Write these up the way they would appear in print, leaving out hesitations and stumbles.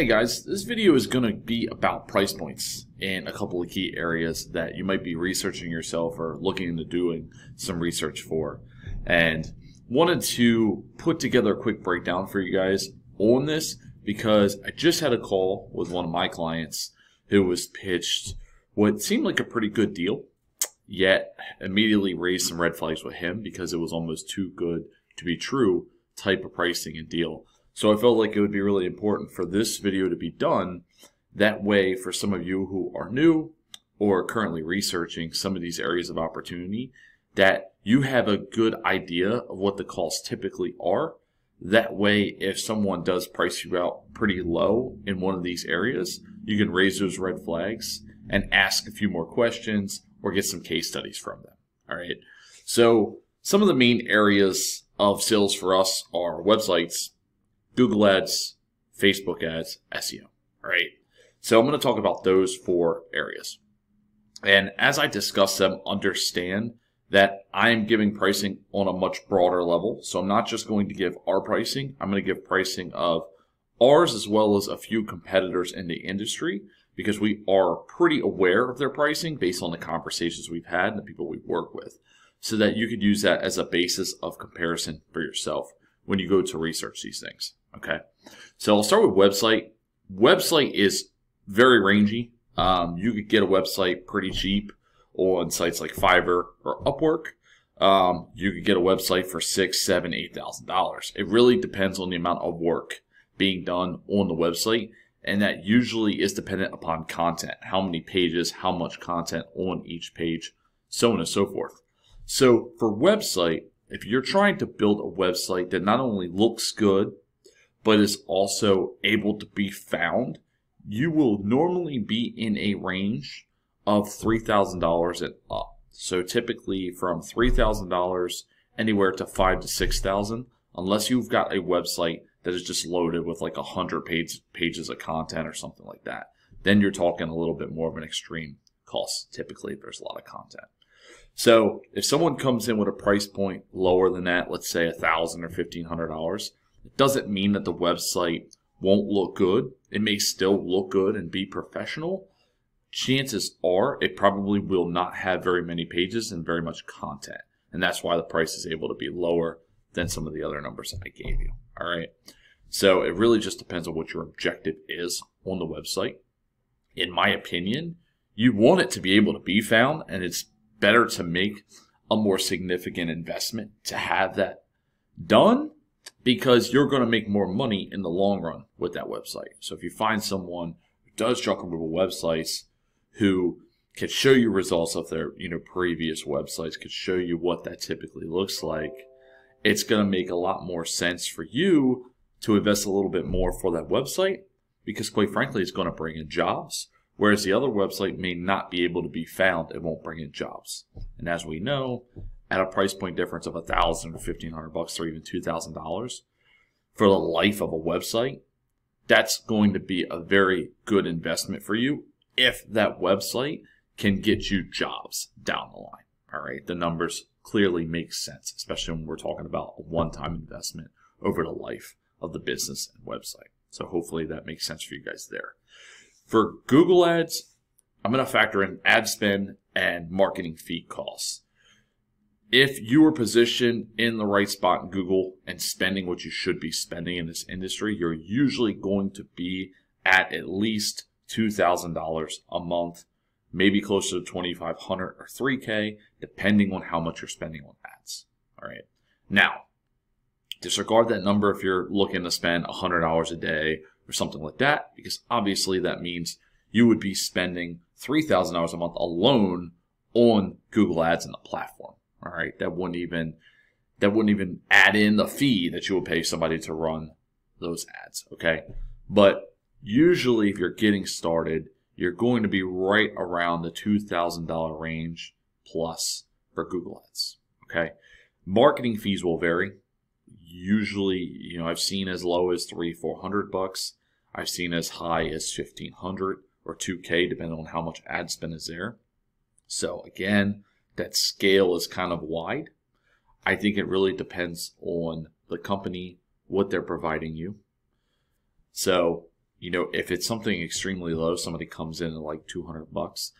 Hey guys, this video is going to be about price points in a couple of key areas that you might be researching yourself or looking into doing some research for. And wanted to put together a quick breakdown for you guys on this because I just had a call with one of my clients who was pitched what seemed like a pretty good deal, yet immediately raised some red flags with him because it was almost too good to be true type of pricing and deal. So I felt like it would be really important for this video to be done. That way, for some of you who are new or currently researching some of these areas of opportunity, that you have a good idea of what the costs typically are. That way, if someone does price you out pretty low in one of these areas, you can raise those red flags and ask a few more questions or get some case studies from them. All right. So some of the main areas of sales for us are websites, Google ads, Facebook ads, SEO, right? So I'm going to talk about those four areas. And as I discuss them, understand that I am giving pricing on a much broader level. So I'm not just going to give our pricing. I'm going to give pricing of ours as well as a few competitors in the industry because we are pretty aware of their pricing based on the conversations we've had and the people we work with, so that you could use that as a basis of comparison for yourself when you go to research these things. Okay, so I'll start with website. Website is very rangy. You could get a website pretty cheap on sites like Fiverr or Upwork. You could get a website for $6,000, $7,000, $8,000. It really depends on the amount of work being done on the website, and that usually is dependent upon content. How many pages, how much content on each page, so on and so forth. So for website, if you're trying to build a website that not only looks good, but is also able to be found, you will normally be in a range of $3,000 and up. So typically from $3,000 anywhere to $5,000 to $6,000, unless you've got a website that is just loaded with like 100 pages of content or something like that. Then you're talking a little bit more of an extreme cost, typically, if there's a lot of content. So if someone comes in with a price point lower than that, let's say $1,000 or $1,500, it doesn't mean that the website won't look good. It may still look good and be professional. Chances are it probably will not have very many pages and very much content. And that's why the price is able to be lower than some of the other numbers that I gave you. All right. So it really just depends on what your objective is on the website. In my opinion, you want it to be able to be found, and it's better to make a more significant investment to have that done, because you're going to make more money in the long run with that website. So if you find someone who does junk removal websites, who can show you results of their previous websites, could show you what that typically looks like, it's going to make a lot more sense for you to invest a little bit more for that website, because quite frankly, it's going to bring in jobs. Whereas the other website may not be able to be found, it won't bring in jobs. And as we know, at a price point difference of $1,000 or $1,500 or even $2,000 for the life of a website, that's going to be a very good investment for you if that website can get you jobs down the line. All right, the numbers clearly make sense, especially when we're talking about a one-time investment over the life of the business and website. So hopefully that makes sense for you guys there. For Google ads, I'm going to factor in ad spend and marketing fee costs. If you are positioned in the right spot in Google and spending what you should be spending in this industry, you're usually going to be at least $2,000 a month, maybe closer to $2,500 or $3,000, depending on how much you're spending on ads. All right. Now, disregard that number if you're looking to spend $100 a day or something like that, because obviously that means you would be spending $3,000 a month alone on Google ads and the platform. All right, that wouldn't even add in the fee that you would pay somebody to run those ads. Okay, but usually if you're getting started, you're going to be right around the $2,000 range plus for Google ads. Okay, marketing fees will vary. Usually, I've seen as low as $300-400. I've seen as high as $1,500 or $2,000, depending on how much ad spend is there. So again, that scale is kind of wide. I think it really depends on the company, what they're providing you. So if it's something extremely low, somebody comes in at like $200.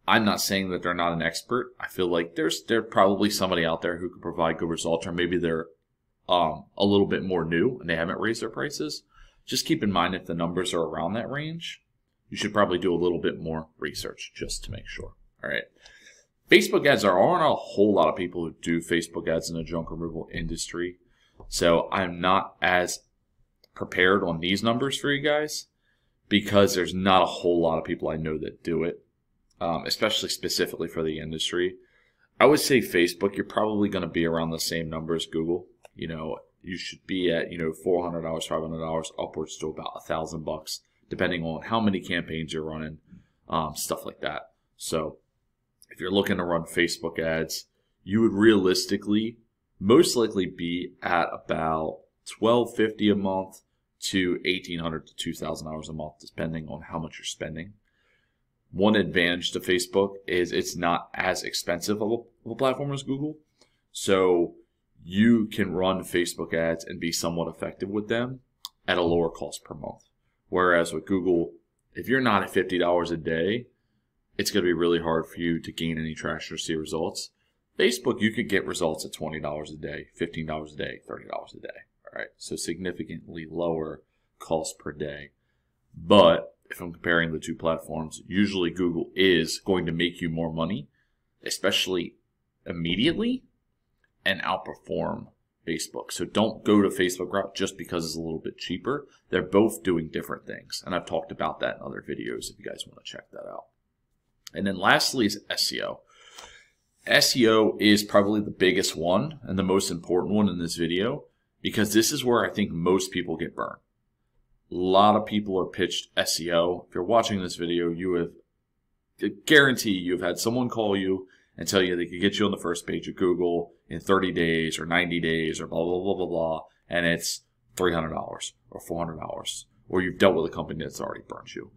I'm not saying that they're not an expert. I feel like there's probably somebody out there who could provide good results, or maybe they're a little bit more new and they haven't raised their prices. Just keep in mind, if the numbers are around that range, you should probably do a little bit more research just to make sure. All right. Facebook ads, there aren't a whole lot of people who do Facebook ads in the junk removal industry. So I'm not as prepared on these numbers for you guys because there's not a whole lot of people I know that do it. Especially specifically for the industry. I would say Facebook, you're probably going to be around the same number as Google. You should be at, $400, $500, upwards to about $1,000, depending on how many campaigns you're running, stuff like that. So if you're looking to run Facebook ads, you would realistically most likely be at about $1,250 a month to $1,800 to $2,000 a month, depending on how much you're spending. One advantage to Facebook is it's not as expensive of a platform as Google. So you can run Facebook ads and be somewhat effective with them at a lower cost per month. Whereas with Google, if you're not at $50 a day, it's going to be really hard for you to gain any traction or see results. Facebook, you could get results at $20 a day, $15 a day, $30 a day. All right, so significantly lower cost per day. But if I'm comparing the two platforms, usually Google is going to make you more money, especially immediately, and outperform Facebook. So don't go to Facebook route just because it's a little bit cheaper. They're both doing different things, and I've talked about that in other videos if you guys want to check that out. And then lastly is SEO. SEO is probably the biggest one and the most important one in this video because this is where I think most people get burned. A lot of people are pitched SEO. If you're watching this video, you have guarantee you've had someone call you and tell you they could get you on the first page of Google in 30 days or 90 days or blah, blah, blah, blah, blah, and it's $300 or $400, or you've dealt with a company that's already burnt you.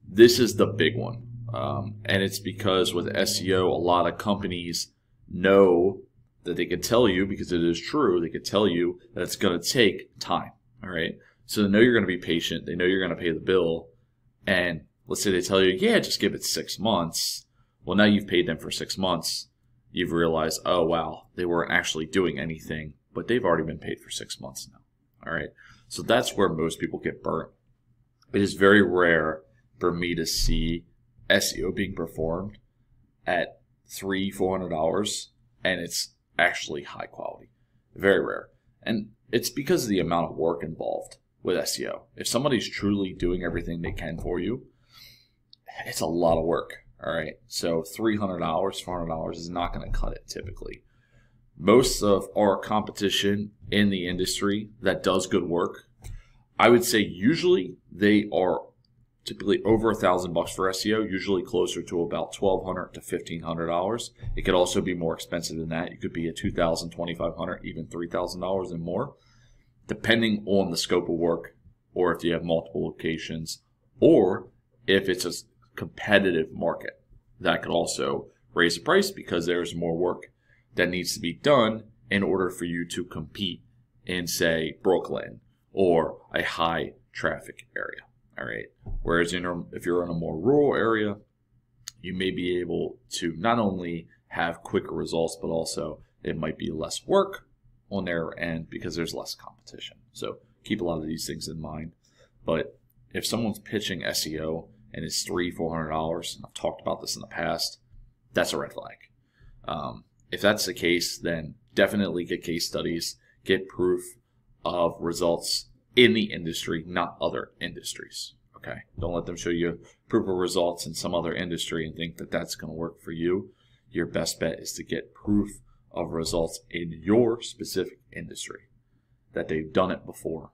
This is the big one, and it's because with SEO, a lot of companies know that they could tell you, because it is true, they could tell you that it's going to take time, all right? So they know you're going to be patient. They know you're going to pay the bill. And let's say they tell you, yeah, just give it 6 months. Well, now you've paid them for 6 months. You've realized, oh, wow, they weren't actually doing anything, but they've already been paid for 6 months now. All right. So that's where most people get burnt. It is very rare for me to see SEO being performed at $300, $400, and it's actually high quality. Very rare. And it's because of the amount of work involved with SEO. If somebody's truly doing everything they can for you, it's a lot of work. All right. So $300, $400 is not going to cut it typically. Most of our competition in the industry that does good work, I would say usually they are typically over $1,000 for SEO, usually closer to about $1,200 to $1,500. It could also be more expensive than that. You could be at $2,000, $2,500, even $3,000 and more, depending on the scope of work, or if you have multiple locations, or if it's a competitive market. That could also raise the price because there's more work that needs to be done in order for you to compete in, say, Brooklyn or a high traffic area. All right. Whereas if you're in a more rural area, you may be able to not only have quicker results, but also it might be less work on their end because there's less competition. So keep a lot of these things in mind. But if someone's pitching SEO and it's $300, $400, and I've talked about this in the past, that's a red flag. If that's the case, then definitely get case studies, get proof of results in the industry, not other industries. Okay, don't let them show you proof of results in some other industry and think that that's going to work for you. Your best bet is to get proof of results in your specific industry, that they've done it before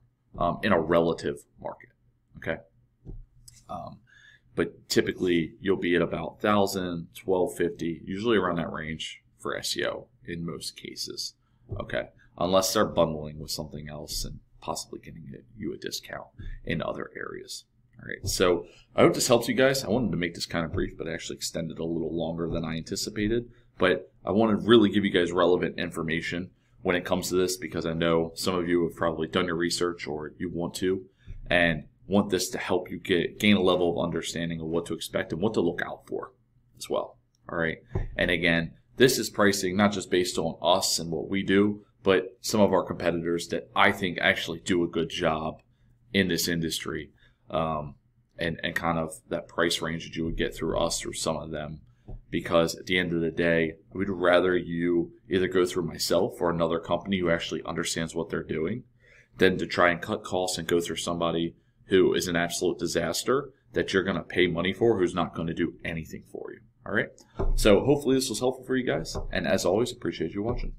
in a relative market. Okay, but typically you'll be at about $1,000, $1,250, usually around that range for SEO in most cases. Okay, unless they're bundling with something else and possibly getting you a discount in other areas. All right, so I hope this helps you guys. I wanted to make this kind of brief, but I actually extended a little longer than I anticipated. But I want to really give you guys relevant information when it comes to this, because I know some of you have probably done your research or you want to, and want this to help you gain a level of understanding of what to expect and what to look out for as well. All right. And again, this is pricing not just based on us and what we do, but some of our competitors that I think actually do a good job in this industry, and kind of that price range that you would get through us, through some of them. Because at the end of the day, we'd rather you either go through myself or another company who actually understands what they're doing than to try and cut costs and go through somebody who is an absolute disaster that you're going to pay money for, who's not going to do anything for you. All right. So hopefully this was helpful for you guys. And as always, appreciate you watching.